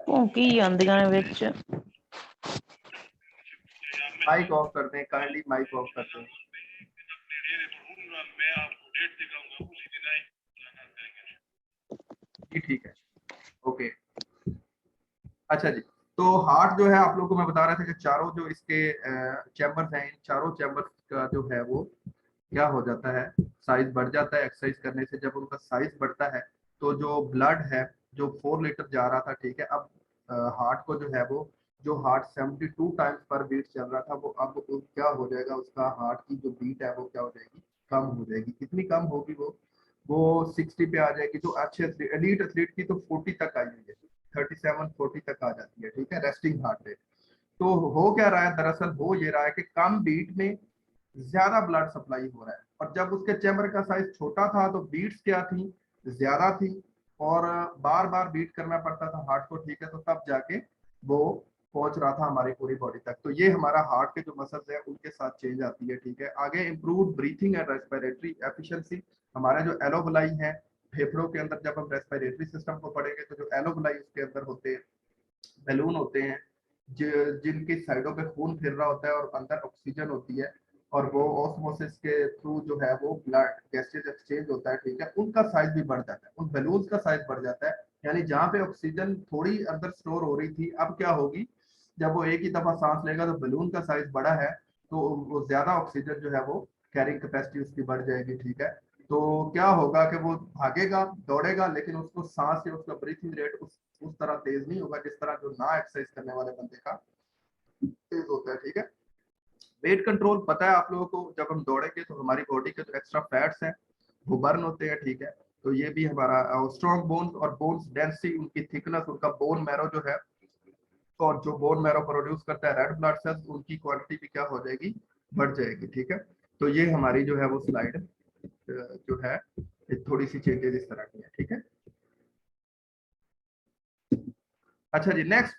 ਭੌਂਕੀ ਜਾਂਦੀਆਂ ਨੇ ਵਿੱਚ। माइक ऑफ कर दें, काइंडली माइक ऑफ कर दें। जी ठीक है, ओके। अच्छा जी, तो हार्ट जो है आप लोगों को मैं बता रहा था कि चारों जो इसके चैम्बर्स हैं, इन चारों चैम्बर्स का जो है वो क्या हो जाता है, साइज बढ़ जाता है एक्सरसाइज करने से। जब उनका साइज बढ़ता है तो जो ब्लड है जो 4 लीटर जा रहा था, ठीक है, अब हार्ट को जो है वो, जो हार्ट 72 टाइम्स पर बीट चल रहा था, वो अब क्या हो जाएगा, उसका हार्ट की जो बीट है वो क्या हो जाएगी, कम हो जाएगी। कितनी कम होगी वो 60 पे आ जाएगी। जो अच्छे एलीट एथलीट की तो 40 तक आई हुई है, 37-40 तक आ जाती है, ठीक है, रेस्टिंग हार्ट रेट। तो हो क्या रहा है, दरअसल हो ये रहा है कि कम बीट में ज्यादा ब्लड सप्लाई हो रहा है, और जब उसके चैम्बर का साइज छोटा था तो बीट्स क्या थी, ज्यादा थी, और बार बार बीट करना पड़ता था हार्ट को, ठीक है, तो तब जाके वो पहुंच रहा था हमारी पूरी बॉडी तक। तो ये हमारा हार्ट के जो मसल्स है उनके साथ चेंज आती है, ठीक है। आगे improve breathing and respiratory efficiency, हमारा जो एलोबुलाई है फेफड़ों के अंदर, जब हम रेस्पिरेटरी सिस्टम को पढ़ेंगे तो जो एलोबुलाई उसके अंदर होते हैं, बैलून होते हैं, जिनकी साइडों पे खून फिर रहा होता है और अंदर ऑक्सीजन होती है, और वो ऑस्मोसिस के थ्रू जो है वो ब्लड गैसेज एक्सचेंज होता है, ठीक है, उनका साइज भी बढ़ जाता है, उन बैलून का साइज बढ़ जाता है। यानी जहाँ पे ऑक्सीजन थोड़ी अंदर स्टोर हो रही थी, अब क्या होगी, जब वो एक ही दफा सांस लेगा तो बैलून का साइज बड़ा है, तो वो ज्यादा ऑक्सीजन जो है वो कैरिंग कैपेसिटी उसकी बढ़ जाएगी, ठीक है। तो क्या होगा कि वो भागेगा दौड़ेगा, लेकिन उसको सांस या उसका ब्रीथिंग रेट उस तरह तेज नहीं होगा जिस तरह जो ना एक्सरसाइज करने वाले बंदे का तेज होता है, ठीक है। वेट कंट्रोल पता है आप लोगों को, जब हम दौड़ेंगे तो हमारी बॉडी के जो एक्स्ट्रा फैट्स हैं वो बर्न होते हैं, ठीक है। तो ये भी हमारा स्ट्रॉन्ग बोन्स और बोन्स डेंसिटी, उनकी थिकनेस, उनका बोन मैरो जो है, और जो बोन मैरो प्रोड्यूस करता है रेड ब्लड सेल्स, उनकी क्वांटिटी भी क्या हो जाएगी, बढ़ जाएगी, ठीक है। तो ये हमारी जो है वो स्लाइड जो है थोड़ी सी चेंजेस इस तरह की है, ठीक है। अच्छा जी, नेक्स्ट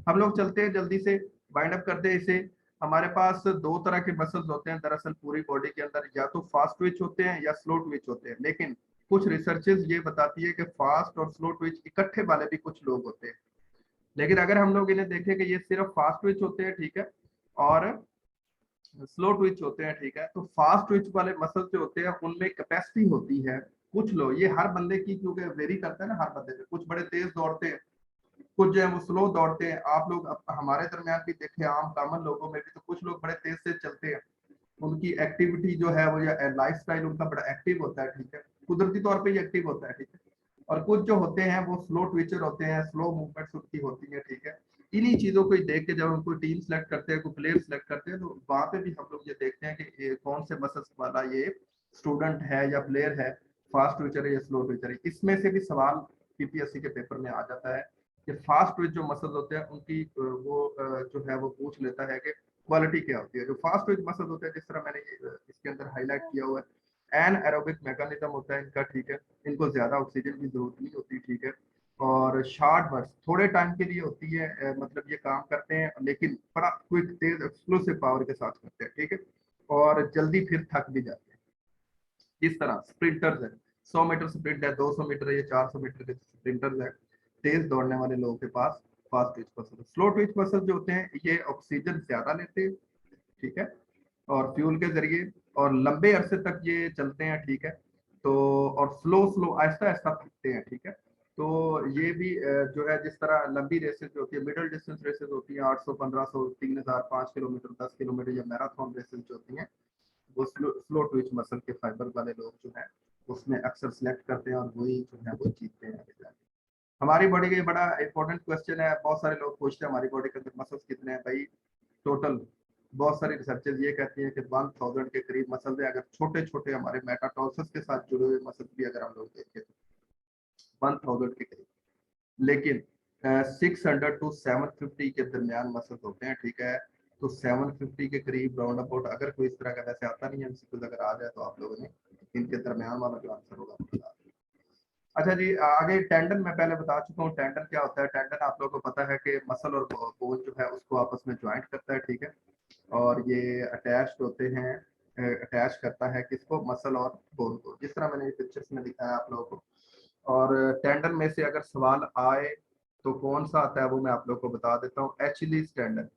हम लोग चलते हैं, जल्दी से बाइंड अप करते हैं इसे। हमारे पास दो तरह के मसल्स होते हैं दरअसल पूरी बॉडी के अंदर, या तो फास्ट ट्विच होते हैं या स्लो ट्विच होते हैं, लेकिन कुछ रिसर्चेस ये बताती है कि फास्ट और स्लो ट्विच इकट्ठे वाले भी कुछ लोग होते हैं। लेकिन अगर हम लोग इन्हें देखें कि ये सिर्फ फास्ट ट्विच होते हैं, ठीक है, और स्लो ट्विच होते हैं, ठीक है, तो फास्ट ट्विच वाले मसल जो होते हैं उनमें कैपेसिटी होती है, कुछ लोग, ये हर बंदे की क्योंकि वेरी करता है ना, हर बंदे में कुछ बड़े तेज दौड़ते हैं, कुछ जो है वो स्लो दौड़ते हैं। आप लोग हमारे दरमियान भी देखे, आम कॉमन लोगों में भी, तो कुछ लोग बड़े तेज से चलते हैं, उनकी एक्टिविटी जो है वो या लाइफ स्टाइल उनका बड़ा एक्टिव होता है, ठीक है, कुदरती तौर पे एक्टिव होता है, ठीक है। और कुछ जो होते हैं वो स्लो ट्विचर होते हैं, स्लो मूवमेंट्स उनकी होती है, ठीक है। इन्हीं चीजों को देख के जब हम कोई टीम सेलेक्ट करते हैं, कोई प्लेयर सेलेक्ट करते हैं, तो वहां पे भी हम लोग ये देखते हैं कि ये कौन से मसल्स वाला ये स्टूडेंट है या प्लेयर है, फास्ट ट्विचर है या स्लो ट्विचर है। इसमें से भी सवाल पीपीएससी के पेपर में आ जाता है कि फास्ट ट्विच जो मसल्स होते हैं उनकी वो जो है वो पूछ लेता है कि क्वालिटी क्या होती है। जो फास्ट ट्विच मसल्स होते हैं, जिस तरह मैंने इसके अंदर हाईलाइट किया हुआ है, एन एरोबिक मैकेनिज्म होता है इनका, ठीक है, इनको ज्यादा ऑक्सीजन की जरूरत नहीं होती, ठीक है, और शॉर्ट बर्स्ट थोड़े टाइम के लिए होती है, मतलब ये काम करते हैं लेकिन बड़ा क्विक तेज एक्सप्लोसिव पावर के साथ करते हैं, ठीक है, और जल्दी फिर थक भी जाते हैं। इस तरह स्प्रिंटर्स है, 100 मीटर स्प्रिंट है, 200 मीटर है, 400 मीटर के स्प्रिंटर्स है, तेज दौड़ने वाले लोगों के पास fast twitch muscle. Slow twitch muscle जो होते हैं ये ऑक्सीजन ज्यादा लेते हैं, ठीक है, और फ्यूल के जरिए, और लंबे अरसे तक ये चलते हैं, ठीक है। तो और स्लो स्लो आहिस्ता आहिस्ता थकते हैं, ठीक है। तो ये भी जो है, जिस तरह लंबी रेसेस जो होती है, मिडिल डिस्टेंस रेसेस होती हैं, 800, 1500, 3000, 5 किलोमीटर, 10 किलोमीटर, या मैराथन रेसेस जो होती हैं, वो स्लो ट्विच मसल के फाइबर वाले लोग जो है उसमें अक्सर सिलेक्ट करते हैं, और वही जो है वो जीतते हैं आगे जाके। हमारी बॉडी का ये बड़ा इंपॉर्टेंट क्वेश्चन है, बहुत सारे लोग पूछते हैं हमारी बॉडी के अंदर मसल्स कितने हैं भाई। टोटल बहुत सारी रिसर्चेज ये कहती हैं कि 1000 के करीब मसल्स है। अगर छोटे छोटे हमारे मेटाटॉर्सस के साथ जुड़े हुए मसल्स भी अगर हम लोग देखें तो 1000 के करीब, लेकिन 600 to 750 के दरमियान मसल्स होते हैं, ठीक है। तो 750 के करीब राउंड अबाउट, अगर कोई इस तरह का, वैसे आता नहीं है एमसीक्यू, अगर आ जाए तो आप लोगों ने इनके दरमियान वाला जो आंसर होगा वो बता दें। अच्छा जी, आगे टेंडन मैं पहले बता चुका हूँ, टेंडन क्या होता है। टेंडन आप लोगों को पता है कि मसल और बोन जो है उसको आपस में ज्वाइंट करता है, ठीक है, और ये अटैच्ड होते हैं, अटैच करता है किसको, मसल और बोन को, जिस तरह मैंने पिक्चर्स में दिखाया आप लोगों को। और टेंडन में से अगर सवाल आए तो कौन सा आता है वो मैं आप लोग को बता देता हूँ। एचलीस टेंडन,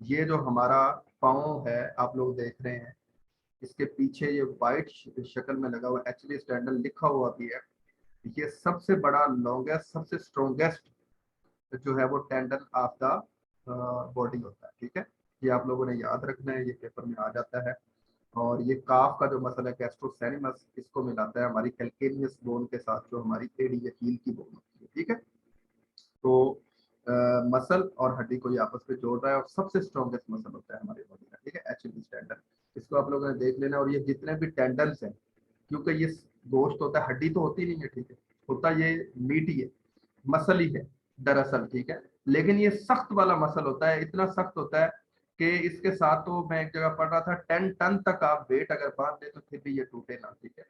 ये जो हमारा पाँव है आप लोग देख रहे हैं, इसके पीछे ये वाइट शक्ल में लगा हुआ एचलीस टेंडन लिखा हुआ भी है। ये सबसे बड़ा लॉन्गेस्ट सबसे स्ट्रॉन्गेस्ट जो है वो टेंडन ऑफ द बॉडी होता है, ठीक है। ये आप लोगों ने याद रखना है, ये पेपर में आ जाता है। और ये काफ का जो मसल है गैस्ट्रोसेनिमस, इसको मिलाता है हमारी कैल्केनियस बोन के साथ, जो हमारी एड़ी या हील की बोन होती है, ठीक है। तो मसल और हड्डी को ये आपस में जोड़ रहा है और सबसे स्ट्रॉन्गेस्ट मसल होता है हमारी बॉडी का, ठीक है, एचलीस टेंडन। इसको आप लोगों ने देख लेना। और ये जितने भी टेंडन्स हैं, क्योंकि ये गोश्त होता है, हड्डी तो होती नहीं है, ठीक है, होता ये मीट ही है, मसल ही है दरअसल, ठीक है। लेकिन ये सख्त वाला मसल होता है, इतना सख्त होता है कि इसके साथ, तो मैं एक जगह पढ़ रहा था 10 टन तक आप वेट अगर बांध दे तो फिर भी ये टूटे ना, ठीक है।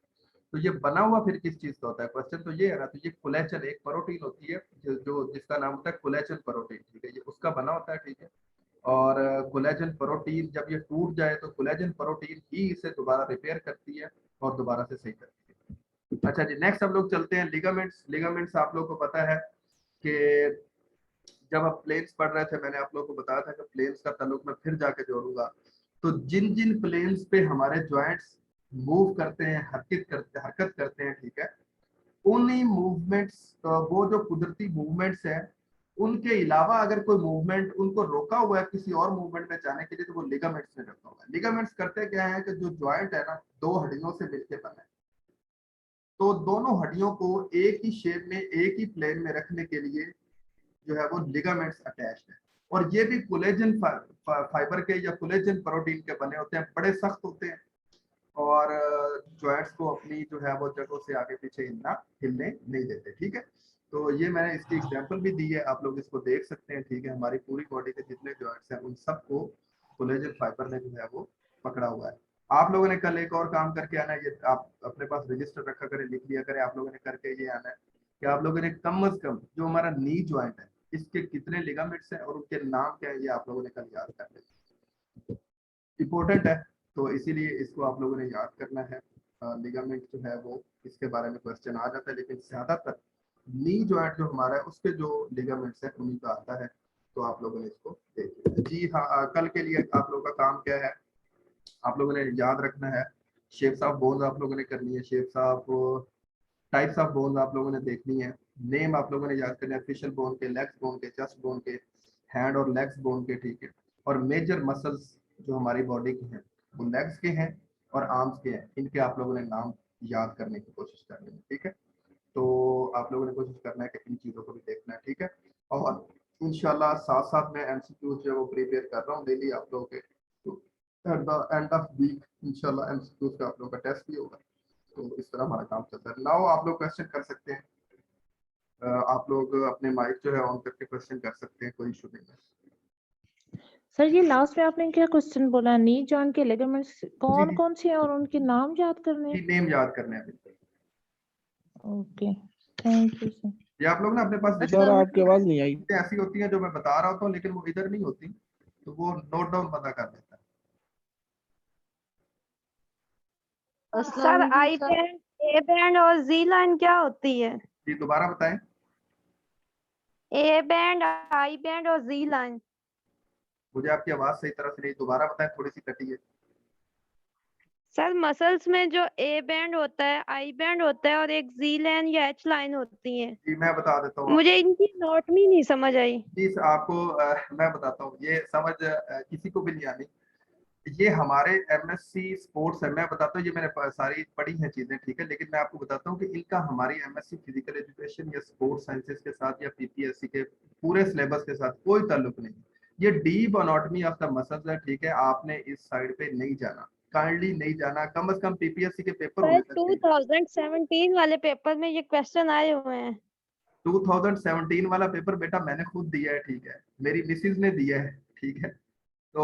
तो ये बना हुआ फिर किस चीज का होता है, क्वेश्चन तो ये है ना। तो ये कोलेजन एक प्रोटीन होती है जो जिसका नाम होता है कोलेजन प्रोटीन, ठीक है, ये उसका बना होता है, ठीक है। और कोलेजन प्रोटीन जब ये टूट जाए तो कोलेजन प्रोटीन ही इसे दोबारा रिपेयर करती है और दोबारा से सही करती है। अच्छा जी, नेक्स्ट हम लोग चलते हैं लिगामेंट्स। लिगामेंट्स आप लोग को पता है कि जब आप प्लेन्स पढ़ रहे थे मैंने आप लोगों को बताया था कि प्लेन्स का ताल्लुक मैं फिर जाके जोड़ूंगा। तो जिन जिन प्लेन्स पे हमारे जॉइंट्स मूव करते हैं, हरकत करते हैं, ठीक है, उन्हीं मूवमेंट्स, वो जो कुदरती मूवमेंट्स है, उनके अलावा अगर कोई मूवमेंट उनको रोका हुआ है किसी और मूवमेंट में जाने के लिए, तो वो लिगामेंट्स में रखा हुआ है। लिगामेंट्स करते क्या है कि जो जॉइंट है ना, दो हड्डियों से मिलकर बना है, तो दोनों हड्डियों को एक ही शेप में एक ही प्लेन में रखने के लिए जो है वो लिगामेंट्स अटैच्ड है। और ये भी कोलेजन फाइबर के या कोलेजन प्रोटीन के बने होते हैं, बड़े सख्त होते हैं और जॉइंट्स को अपनी जो है वो जगहों से आगे पीछे हिलने नहीं देते, ठीक है। तो ये मैंने इसकी एग्जांपल भी दी है, आप लोग इसको देख सकते हैं, ठीक है। हमारी पूरी बॉडी के जितने जॉइंट्स हैं उन सबको कोलेजन फाइबर ने जो है वो पकड़ा हुआ है। आप लोगों ने कल एक और काम करके आना है, ये आप अपने पास रजिस्टर रखा करें, लिख लिया करें, आप लोगों ने करके ये आना है कि आप लोगों ने कम अज कम जो हमारा नी ज्वाइंट है इसके कितने लिगामेंट्स हैं और उनके नाम क्या है, ये आप लोगों ने कल याद कर लिया, इंपॉर्टेंट है। तो इसीलिए इसको आप लोगों ने याद करना है। लिगामेंट जो है वो इसके बारे में क्वेश्चन आ जाता है, लेकिन ज्यादातर नी जॉइंट जो हमारा है उसके जो लिगामेंट्स है उन्हीं का आता है। तो आप लोगों ने इसको देखिए जी हाँ। कल के लिए आप लोगों का काम क्या है, आप लोगों ने याद रखना है, शेप्स ऑफ बोन्स आप लोगों ने करनी है, shapes of types of bones आप लोगों ने देखनी है, नेम आप लोगों ने याद करना है, फिशल बोन के, लेग्स बोन के, चेस्ट बोन के, हैंड और लेग्स बोन के, ठीक है। और मेजर मसल्स जो हमारी बॉडी के हैं वो लेग्स के हैं और आर्म्स के हैं, इनके आप लोगों ने नाम याद करने की कोशिश करनी है, ठीक है। तो आप लोगों ने कोशिश करना है कि इन चीज़ों को भी देखना है, ठीक है। और इंशाल्लाह साथ साथ मैं एमसीक्यूज जो है वो प्रिपेयर कर रहा हूँ डेली आप लोगों के, तो at the end of week इंशाल्लाह एमसीक्यूज का आप लोगों का टेस्ट भी होगा। तो इस तरह हमारा काम चलता है। नाउ आप लोग क्वेश्चन कर सकते हैं, आप लोग अपने माइक जो है ऑन करके क्वेश्चन कर सकते हैं, कोई इशू नहीं है। सर ये लास्ट में आपने क्या क्वेश्चन बोला, नी जॉइंट के लिगामेंट्स जी कौन जी कौन से हैं और उनके नाम याद करने जी, हैं? नेम याद करने हैं बिल्कुल। Okay, thank you sir. ये आप लोग ना अपने पास सर रजिस्टर आपकी आवाज नहीं आई। ऐसी होती है जो मैं बता रहा होता हूँ लेकिन वो इधर नहीं होती, तो वो नोट डाउन बंदा कर देता है। Sir I band, A band और जी लाइन क्या होती है? जी दोबारा बताएं। ए बैंड, आई बैंड और जी लाइन। मुझे आपकी आवाज सही तरह से नहीं, दोबारा बताएं, थोड़ी सी कटी है। सर मसल्स में जो ए बैंड होता है, आई बैंड होता है और एक जी लाइन या एच लाइन होती है। जी मैं बता देता हूँ मुझे इनकी नोटमी नहीं समझ आई। जी आपको, मैं बताता हूँ, ये समझ किसी को भी नहीं आनी। ये हमारे एमएससी स्पोर्ट्स है, मैं बताता हूँ, ये मैंने सारी पढ़ी हैं चीजें, ठीक है, लेकिन मैं आपको बताता हूँ कि इनका हमारी एमएससी फिजिकल एजुकेशन या स्पोर्ट्स साइंसेज के साथ या पीपीएससी के पूरे सिलेबस के साथ कोई ताल्लुक नहीं। ये deep anatomy of the muscles है, ठीक है, आपने इस साइड पे नहीं जाना, काइंडली नहीं जाना, कम से कम पीपीएससी के पेपर सर हुए थे 2017 वाले पेपर में ये क्वेश्चन आए हुए हैं। 2017 वाला पेपर बेटा मैंने खुद दिया है, ठीक है, मेरी मिसिज ने दिया है, ठीक है। तो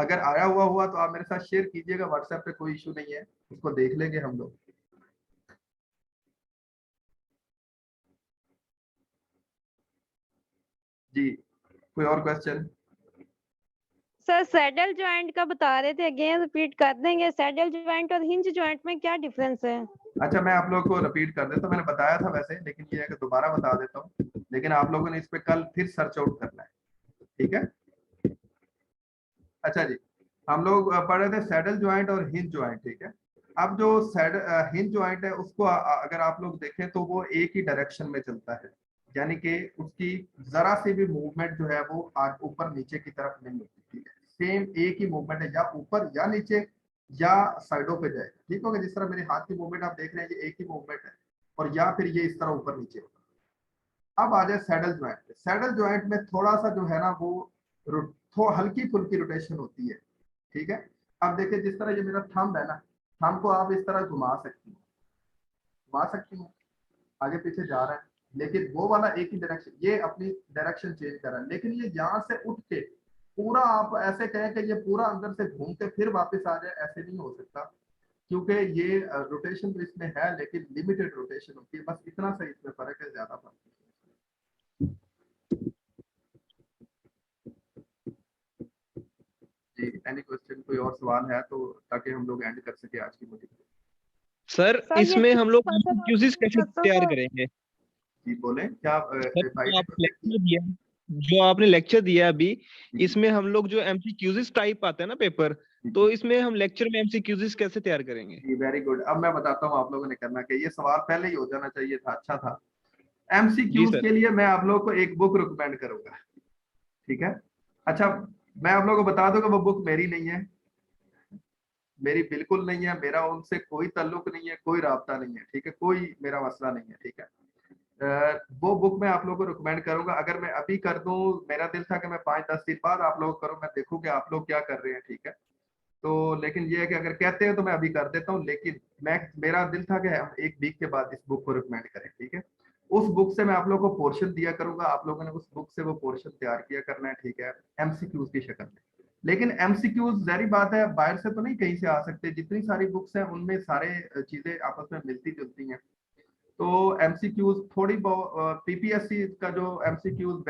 अगर आया हुआ हुआ तो आप मेरे साथ शेयर कीजिएगा व्हाट्सएप पे, कोई इशू नहीं है, उसको देख लेंगे हम लोग। जी कोई और क्वेश्चन? सर सैडल जॉइंट का बता रहे थे, अगेन रिपीट कर देंगे? सैडल जॉइंट और हिंज जॉइंट में क्या डिफरेंस है? अच्छा, मैं आप लोगों को रिपीट कर देता हूँ, मैंने बताया था वैसे, लेकिन ये है कि दोबारा बता देता हूँ, लेकिन आप लोगों ने इस पे कल फिर सर्च आउट करना है, ठीक है। अच्छा जी, हम लोग पढ़ रहे थे सैडल ज्वाइंट और हिंज ज्वाइंट, ठीक है। अब जो हिंज ज्वाइंट है उसको अगर आप लोग देखें तो वो एक ही डायरेक्शन में चलता है, यानी कि उसकी जरा सी भी मूवमेंट जो है वो ऊपर नीचे की तरफ नहीं होती, ठीक है। सेम एक ही मूवमेंट है, या ऊपर या नीचे या साइडों पे जाएगा, ठीक होगा। जिस तरह मेरे हाथ की मूवमेंट आप देख रहे हैं ये एक ही मूवमेंट है, और या फिर ये इस तरह ऊपर नीचे होगा। अब आ जाए सैडल ज्वाइंट पे। सैडल ज्वाइंट में थोड़ा सा जो है ना वो हल्की फुल्की रोटेशन होती है, ठीक है। अब देखिए जिस तरह ये मेरा थंब है ना, थंब को आप इस तरह घुमा सकती हैं, आगे पीछे जा रहा है, लेकिन वो वाला एक ही डायरेक्शन, ये अपनी डायरेक्शन चेंज कर रहा है। लेकिन ये यहाँ से उठ के पूरा आप ऐसे कहें कि ये पूरा अंदर से घूम के फिर वापस आ जाए, ऐसे नहीं हो सकता, क्योंकि ये रोटेशन तो इसमें है लेकिन लिमिटेड रोटेशन होती है, बस इतना सा इसमें फर्क है, ज्यादा फर्क नहीं है। जी, एनी क्वेश्चन, कोई और सवाल है तो, ताकि हम लोग एंड कर सके आज की मीटिंग। सर सर ये इसमें हम लोग मसल और एमसीक्यूज कैसे मसल तैयार को करेंगे? जी बोले क्या सर भाई? जो आपने लेक्चर दिया अभी, जी, इसमें हम लोग जो एमसीक्यूज टाइप आता है ना पेपर, तो इसमें हम लेक्चर में एमसीक्यूज कैसे तैयार करेंगे? जी वेरी गुड। अब मैं बताता हूँ आप लोगों ने करना क्या, ये सवाल पहले ही हो जाना चाहिए था, अच्छा था। जी एमसीक्यूज सर। के लिए मैं आप लोगों को एक बुक रिकमेंड करूंगा, ठीक है। अच्छा, मैं आप लोगों को बता दूं कि वो बुक मेरी नहीं है, मेरी बिल्कुल नहीं है, मेरा उनसे कोई ताल्लुक नहीं है, कोई राब्ता नहीं है, ठीक है, कोई मेरा मसला नहीं है, ठीक है। वो बुक मैं आप लोगों को रिकमेंड करूंगा। अगर मैं अभी कर दूं, मेरा दिल था कि मैं 5-10 दिन बाद आप लोग करूं, मैं देखूं कि आप लोग क्या कर रहे हैं, ठीक है। तो लेकिन ये है कि अगर कहते हैं तो मैं अभी कर देता हूँ, लेकिन मेरा दिल था कि हम एक वीक के बाद इस बुक को रिकमेंड करें, ठीक है। उस बुक से मैं आप लोगों को पोर्शन दिया करूंगा, आप लोगों ने उस बुक से वो पोर्शन तैयार किया करना है, ठीक है, एमसीक्यूज की शक्ल में। लेकिन एमसीक्यूज जारी बात है बाहर से तो नहीं कहीं से आ सकते, जितनी सारी बुक्स हैं उनमें सारे चीजें आपस में मिलती जुलती हैं। तो एमसीक्यूज थोड़ी बहुत पीपीएससी का जो एमसीक्यूज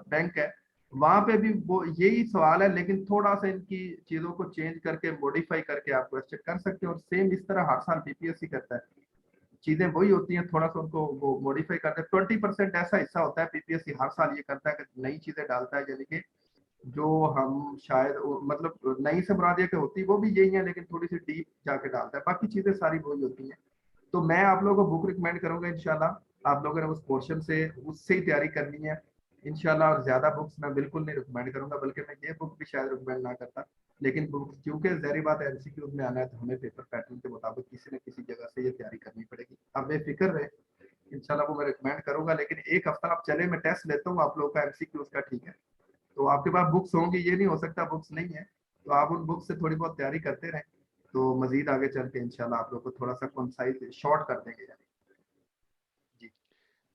बैंक है, वहां पे भी वो यही सवाल है, लेकिन थोड़ा सा इनकी चीजों को चेंज करके मॉडिफाई करके आप क्वेश्चन कर सकते हो, और सेम इस तरह हर साल पीपीएससी करता है, चीजें वही होती हैं, थोड़ा सा उनको वो मॉडिफाई करते हैं। 20% ऐसा हिस्सा होता है पीपीएससी हर साल ये करता है कि नई चीजें डालता है, यानी कि जो हम शायद मतलब नई से मुराद ये कि होती वो भी यही है, लेकिन थोड़ी सी डीप जाके डालता है, बाकी चीजें सारी वही होती हैं। तो मैं आप लोगों को बुक रिकमेंड करूंगा इंशाल्लाह, आप लोगों ने उस पोर्शन से उससे ही तैयारी करनी है इंशाल्लाह। और ज्यादा बुक्स मैं बिल्कुल नहीं रिकमेंड करूंगा, बल्कि मैं ये बुक भी शायद रिकमेंड ना करता, लेकिन बुक क्योंकि जहरी बात है एमसीक्यूज में आना है, तो हमें पेपर पैटर्न के मुताबिक किसी न किसी जगह से ये तैयारी करनी पड़ेगी। अब बेफिक्र रहे, इंशाल्लाह वो मैं रिकमेंड करूंगा। लेकिन एक हफ्ता आप चले, मैं टेस्ट लेता हूँ आप लोग का एमसीक्यूज का, ठीक है। तो आपके पास बुक्स होंगी, ये नहीं हो सकता बुक्स नहीं है, तो आप उन बुक्स से थोड़ी बहुत तैयारी करते रहें, तो मजीद आगे चल के इंशाल्लाह आप लोग को थोड़ा सा कंसाइज शॉर्ट कर देंगे यानी। जी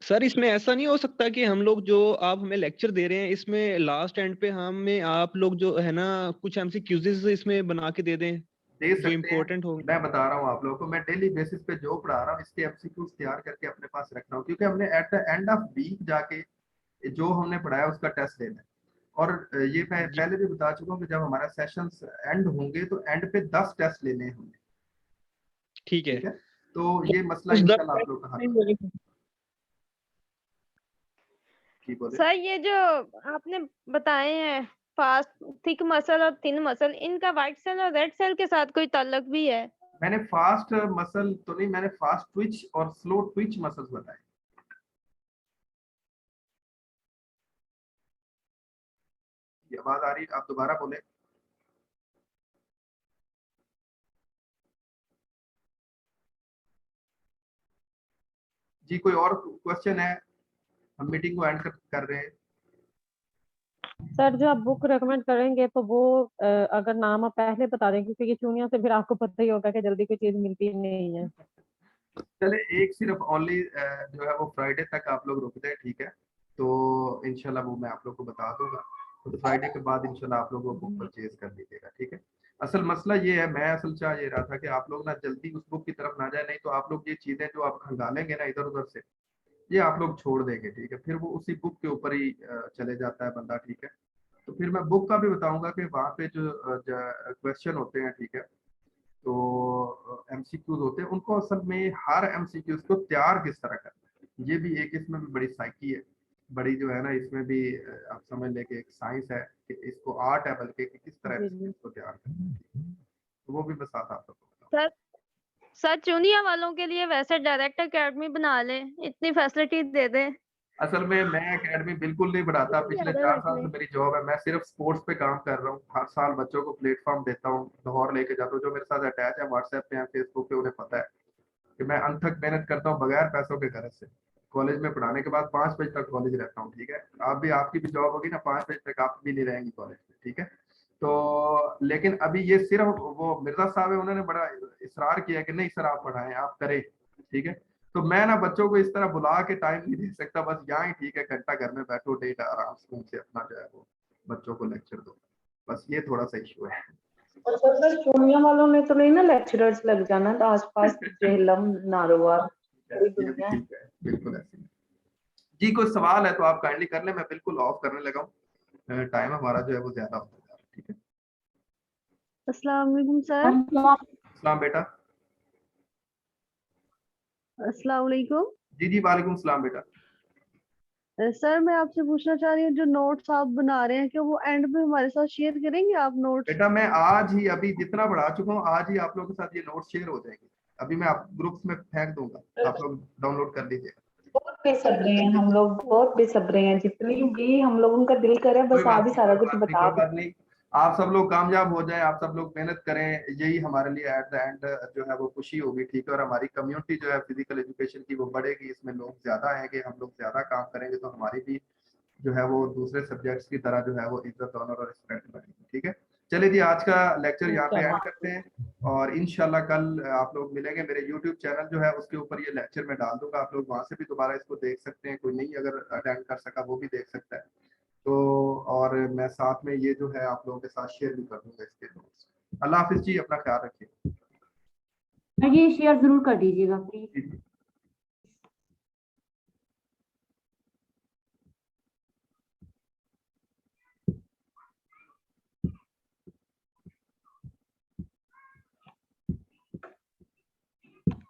सर इसमें ऐसा नहीं हो सकता कि हम लोग जो आप हमें लेक्चर दे रहे हैं, इसमें लास्ट एंड पे हमें आप लोग जो है ना कुछ एमसीक्यूज इसमें बना के दे दें दे जो सकते हैं। इम्पोर्टेंट हो? मैं बता रहा हूँ आप लोगों को, मैं डेली बेसिस पे जो पढ़ा रहा हूँ इसके एमसीक्यूज तैयार करके अपने पास रख रहा हूँ, क्योंकि हमने at the end of week जाके जो हमने पढ़ाया उसका टेस्ट लेना है। और ये मैं जी पहले भी बता चुका हूँ कि जब हमारा सेशंस एंड होंगे तो एंड पे 10 टेस्ट लेने हैं हमने, ठीक है। ठीक है। तो तो ये मसला उस इंशाल्लाह आप लोग का हल हो 10 जाएगा। जी बोले। सर ये जो आपने बताए हैं फास्ट थिक मसल और थिन मसल, इनका व्हाइट सेल और रेड सेल के साथ कोई ताल्लुक भी है? मैंने फास्ट मसल तो नहीं, मैंने फास्ट ट्विच और स्लो ट्विच मसल्स बताए। ये आवाज आ रही है, आप दोबारा बोले। जी कोई और क्वेश्चन है? हम मीटिंग को एंड कर रहे हैं। सर जो आप बुक रेकमेंड करेंगे तो वो अगर नाम आप पहले बता दें, क्योंकि ये चूनिया से फिर आपको पता ही होगा कि जल्दी कोई चीज मिलती नहीं है। चले एक सिर्फ ओनली जो है वो फ्राइडे तक आप लोग रुकते हैं, ठीक है। तो इंशाल्लाह वो मैं आप लोग को बता दूंगा, तो फ्राइडे के बाद इंशाल्लाह आप लोग वो बुक परचेज कर लीजिएगा, ठीक है। असल मसला ये है, मैं असल चाह ये रहा था कि आप लोग ना जल्दी उस बुक की तरफ ना जाए, नहीं तो आप लोग ये चीजें जो आप खंगालेंगे ना इधर उधर से, ये आप लोग छोड़ देंगे, ठीक है। फिर वो उसी बुक के ऊपर ही चले जाता है बंदा, ठीक है। तो फिर मैं बुक का भी बताऊंगा कि वहाँ पे जो क्वेश्चन होते हैं, ठीक है, तो एमसीक्यूज होते हैं, उनको असल में हर एमसीक्यूज को तैयार किस तरह करना है, ये भी एक इसमें भी बड़ी साइकी है, बड़ी जो है ना, इसमें भी आप समझ लें कि एक साइंस है कि इसको आर्ट है बल्कि कि किस तरह इसको तैयार करना है, तो वो भी मैं साथ आप सबको बताऊंगा। सर चुनिया वालों के लिए वैसे डायरेक्ट एकेडमी बना ले, इतनी फैसिलिटी दे दे। असल में मैं एकेडमी बिल्कुल नहीं बढ़ाता, पिछले 4 साल से मेरी जॉब है, मैं सिर्फ स्पोर्ट्स पे काम कर रहा हूँ, हर साल बच्चों को प्लेटफॉर्म देता हूँ, लाहौर लेके जाता हूँ, जो मेरे साथ अटैच है व्हाट्सएप पे या फेसबुक पे, उन्हें पता है कि मैं अनथक मेहनत करता हूँ बगैर पैसों के घर से। कॉलेज में पढ़ाने के बाद 5 बजे तक कॉलेज रहता हूँ, ठीक है, आप भी, आपकी भी जॉब होगी ना, 5 बजे तक आप भी नहीं रहेंगी कॉलेज में, ठीक है। तो लेकिन अभी ये सिर्फ वो मिर्जा साहब है, उन्होंने बड़ा इसरार किया कि नहीं सर आप पढ़ाएं, आप करें, ठीक है। तो मैं ना बच्चों को इस तरह बुला के टाइम नहीं दे सकता, बस यहाँ ही ठीक है, घंटा घर में बैठो, डेट आराम से अपना जो है वो बच्चों को लेक्चर दो, बस ये थोड़ा सा इशू है। और सर चूनिया वालों में तो नहीं ना लेक्चरर्स लग जाना, तो आसपास जेहलम नारोवार पूरी दुनिया है। ठीक है, बिल्कुल ऐसे जी। कोई सवाल है तो आप काइंडली कर ले, मैं बिल्कुल ऑफ करने लगा हूँ, टाइम हमारा जो है वो ज्यादा होता जा रहा है, ठीक है। अस्सलाम वालेकुम सर। सलाम बेटा। अस्सलाम वालेकुम। जी जी वालेकुम सलाम बेटा। सर मैं आपसे पूछना चाह रही हूँ, जो नोट्स आप बना रहे हैं, कि वो एंड में हमारे साथ शेयर करेंगे आप नोट्स? बेटा मैं आज ही अभी जितना बढ़ा चुका हूँ, आज ही आप लोगों के साथ ये नोट शेयर हो जाएंगे, अभी मैं आप ग्रुप्स में फेंक दूंगा, आप लोग डाउनलोड कर लीजिएगा। बहुत बेसब्रे हैं हम लोग, बहुत बेसब्रे हैं, जितनी भी हम लोगों का दिल करे कोई बस बात आप ही नहीं, सारा कोई कुछ बात नहीं, बता कोई बात नहीं, आप सब लोग कामयाब हो जाएं, आप सब लोग मेहनत करें, यही हमारे लिए एट द एंड जो है वो खुशी होगी, ठीक है। और हमारी कम्युनिटी जो है फिजिकल एजुकेशन की वो बढ़ेगी, इसमें लोग ज्यादा आएंगे, हम लोग ज्यादा काम करेंगे, तो हमारी भी जो है वो दूसरे सब्जेक्ट्स की तरह जो है वो इज्जत, ऑनर और रिस्पेक्ट बढ़ेगी, ठीक है। चलिए जी, आज का लेक्चर यहाँ पे एंड करते हैं, और इंशाल्लाह कल आप लोग मिलेंगे। मेरे यूट्यूब चैनल जो है उसके ऊपर ये लेक्चर मैं डाल दूंगा, आप लोग वहां से भी दोबारा इसको देख सकते हैं, कोई नहीं अगर अटेंड कर सका वो भी देख सकता है। तो और मैं साथ में ये जो है आप लोगों के साथ शेयर भी कर दूंगा इसके नोट्स। अल्लाह हाफिज जी, अपना ख्याल रखिए। ये शेयर जरूर कर दीजिएगा प्लीज।